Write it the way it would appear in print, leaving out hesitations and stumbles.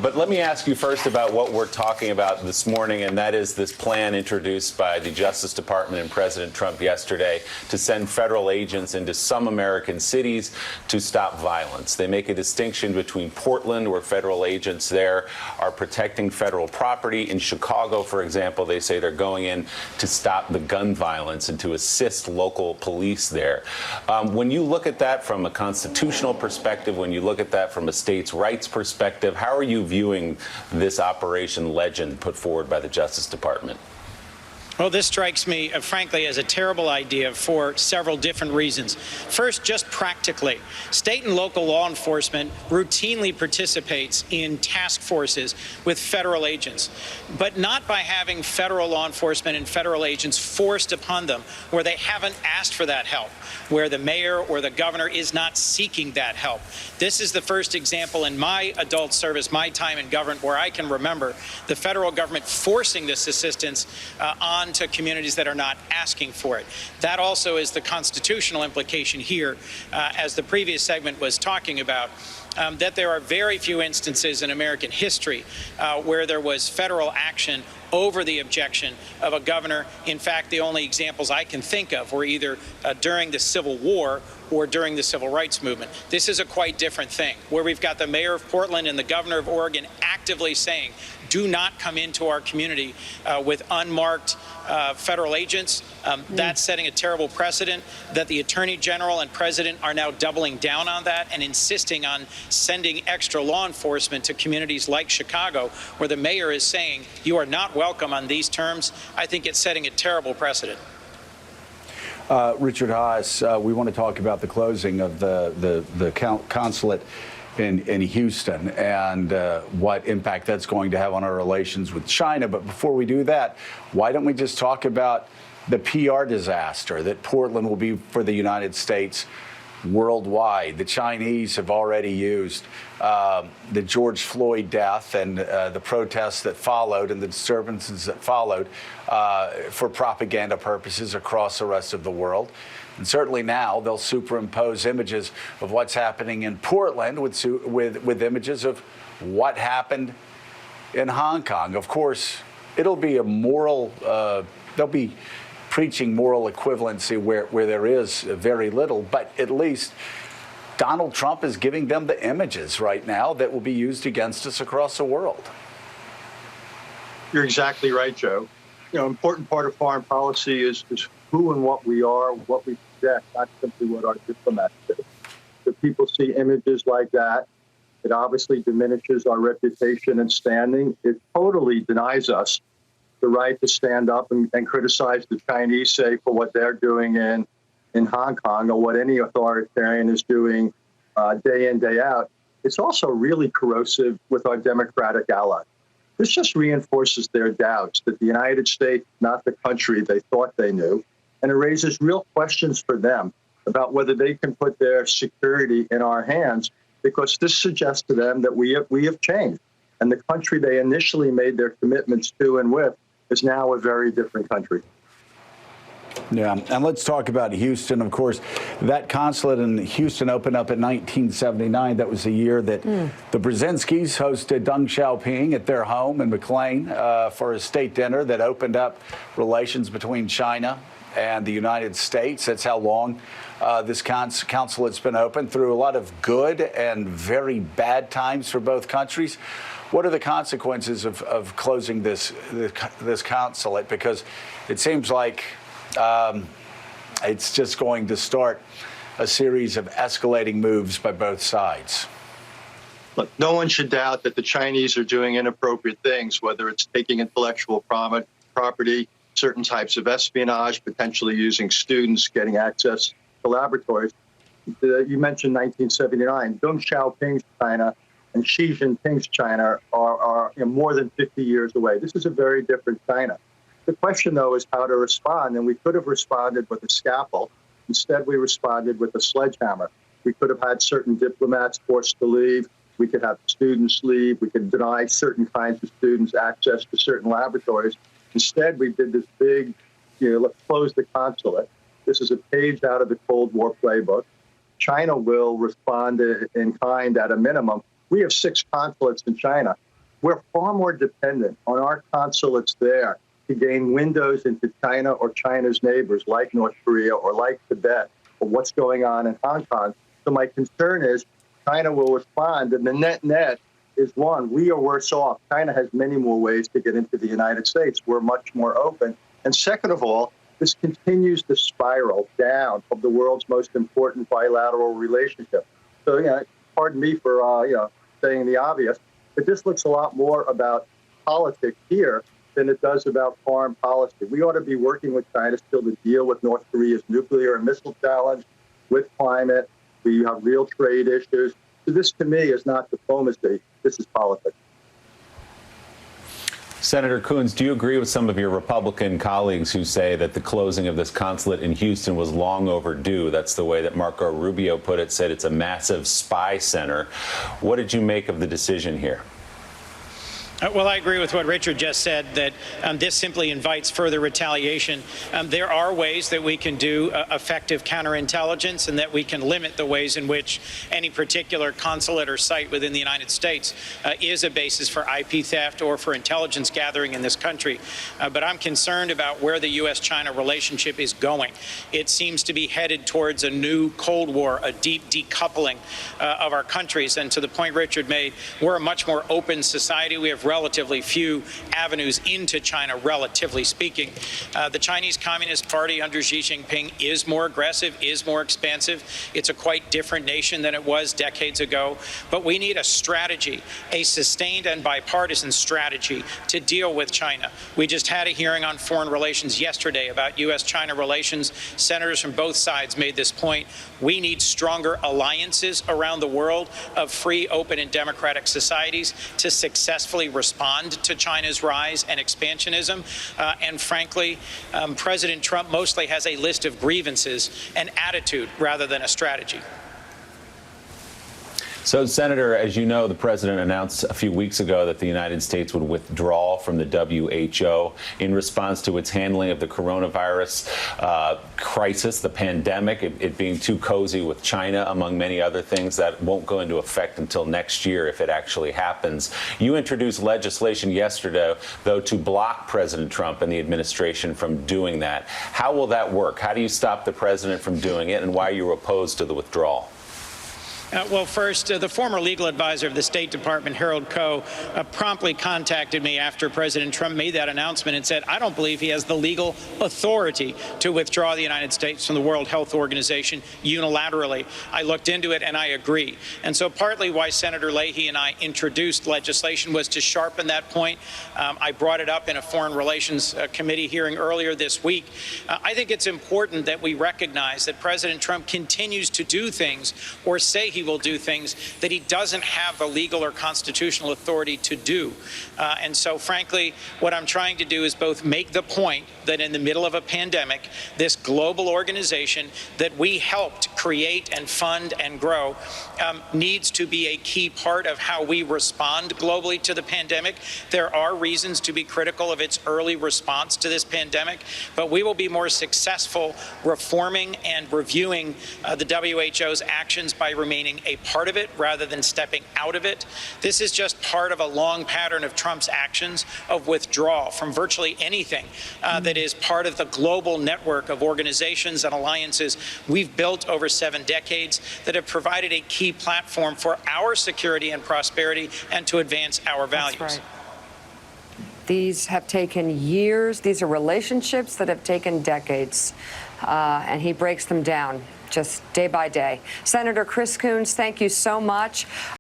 But let me ask you first about what we're talking about this morning, and that is this plan introduced by the Justice Department and President Trump yesterday to send federal agents into some American cities to stop violence. They make a distinction between Portland, where federal agents there are protecting federal property. In Chicago, for example, they say they're going in to stop the gun violence and to assist local police there. When you look at that from a constitutional perspective, when you look at that from a states' rights perspective, how are you viewing this Operation Legend put forward by the Justice Department? Well, this strikes me, frankly, as a terrible idea for several different reasons. First, just practically, state and local law enforcement routinely participates in task forces with federal agents, but not by having federal law enforcement and federal agents forced upon them where they haven't asked for that help, where the mayor or the governor is not seeking that help. This is the first example in my adult service, my time in government, where I can remember the federal government forcing this assistance on to communities that are not asking for it. That also is the constitutional implication here, as the previous segment was talking about, that there are very few instances in American history where there was federal action over the objection of a governor. In fact, the only examples I can think of were either during the Civil War or during the Civil Rights Movement. This is a quite different thing, where we've got the mayor of Portland and the governor of Oregon actively saying, do not come into our community with unmarked federal agents. That's setting a terrible precedent. That the Attorney General and President are now doubling down on that and insisting on sending extra law enforcement to communities like Chicago, where the mayor is saying, you are not welcome on these terms. I think it's setting a terrible precedent. Richard Haas, we want to talk about the closing of the consulate in Houston and what impact that's going to have on our relations with China. But before we do that, why don't we just talk about the PR disaster that Portland will be for the United States worldwide? The Chinese have already used the George Floyd death and the protests that followed and the disturbances that followed for propaganda purposes across the rest of the world. And certainly now they'll superimpose images of what's happening in Portland with images of what happened in Hong Kong. Of course, it'll be a moral, they'll be preaching moral equivalency where there is very little, but at least Donald Trump is giving them the images right now that will be used against us across the world. You're exactly right, Joe. You know, important part of foreign policy is who and what we are, what we project, not simply what our diplomats do. If people see images like that, it obviously diminishes our reputation and standing. It totally denies us the right to stand up and criticize the Chinese, say, for what they're doing in Hong Kong or what any authoritarian is doing day in, day out. It's also really corrosive with our democratic allies. This just reinforces their doubts that the United States is not the country they thought they knew, and it raises real questions for them about whether they can put their security in our hands, because this suggests to them that we have changed, and the country they initially made their commitments to and with is now a very different country. Yeah, and let's talk about Houston. Of course, that consulate in Houston opened up in 1979. That was the year that the Brzezinskis hosted Deng Xiaoping at their home in McLean for a state dinner that opened up relations between China and the United States. That's how long this consulate's been open, through a lot of good and very bad times for both countries. What are the consequences of closing this consulate? Because it seems like it's just going to start a series of escalating moves by both sides. Look, no one should doubt that the Chinese are doing inappropriate things, whether it's taking intellectual property, certain types of espionage, potentially using students, getting access to laboratories. You mentioned 1979. Deng Xiaoping's China and Xi Jinping's China are more than 50 years away. This is a very different China. The question, though, is how to respond, and we could have responded with a scalpel. Instead, we responded with a sledgehammer. We could have had certain diplomats forced to leave. We could have students leave. We could deny certain kinds of students access to certain laboratories. Instead, we did this big, let's close the consulate. This is a page out of the Cold War playbook. China will respond in kind at a minimum. We have 6 consulates in China. we're far more dependent on our consulates there to gain windows into China or China's neighbors like North Korea or like Tibet or what's going on in Hong Kong. So my concern is China will respond, and the net is one, we are worse off. China has many more ways to get into the United States. We're much more open. And second of all, this continues the spiral down of the world's most important bilateral relationship. So, pardon me for, saying the obvious, but this looks a lot more about politics here than it does about foreign policy. We ought to be working with China still to deal with North Korea's nuclear and missile challenge, with climate. We have real trade issues. So this, to me, is not diplomacy. This is politics. Senator Coons, do you agree with some of your Republican colleagues who say that the closing of this consulate in Houston was long overdue? That's the way that Marco Rubio put it, said it's a massive spy center. What did you make of the decision here? Well, I agree with what Richard just said, that this simply invites further retaliation. There are ways that we can do effective counterintelligence and that we can limit the ways in which any particular consulate or site within the United States is a basis for IP theft or for intelligence gathering in this country. But I'm concerned about where the U.S. China relationship is going. It seems to be headed towards a new Cold War, a deep decoupling of our countries. And to the point Richard made, we're a much more open society. We have relatively few avenues into China, relatively speaking. The Chinese Communist Party under Xi Jinping is more aggressive, is more expansive. It's a quite different nation than it was decades ago. But we need a strategy, a sustained and bipartisan strategy to deal with China. We just had a hearing on foreign relations yesterday about U.S. China relations. Senators from both sides made this point. We need stronger alliances around the world of free, open, and democratic societies to successfully respond to China's rise and expansionism. And frankly, President Trump mostly has a list of grievances and attitude rather than a strategy. So, Senator, as you know, the president announced a few weeks ago that the United States would withdraw from the WHO in response to its handling of the coronavirus crisis, the pandemic, it being too cozy with China, among many other things that won't go into effect until next year if it actually happens. You introduced legislation yesterday, though, to block President Trump and the administration from doing that. How will that work? How do you stop the president from doing it, and why are you opposed to the withdrawal? Well, first, the former legal advisor of the State Department, Harold Koh, promptly contacted me after President Trump made that announcement and said, I don't believe he has the legal authority to withdraw the United States from the World Health Organization unilaterally. I looked into it, and I agree. And so partly why Senator Leahy and I introduced legislation was to sharpen that point. I brought it up in a Foreign Relations Committee hearing earlier this week. I think it's important that we recognize that President Trump continues to do things or say he will do things that he doesn't have the legal or constitutional authority to do. And so, frankly, what I'm trying to do is both make the point that in the middle of a pandemic, this global organization that we helped create and fund and grow needs to be a key part of how we respond globally to the pandemic. There are reasons to be critical of its early response to this pandemic, but we will be more successful reforming and reviewing the WHO's actions by remaining a part of it rather than stepping out of it. This is just part of a long pattern of Trump's actions of withdrawal from virtually anything that is part of the global network of organizations and alliances we've built over 7 decades that have provided a key platform for our security and prosperity and to advance our values. That's right. These have taken years. These are relationships that have taken decades, and he breaks them down just day by day. Senator Chris Coons, thank you so much.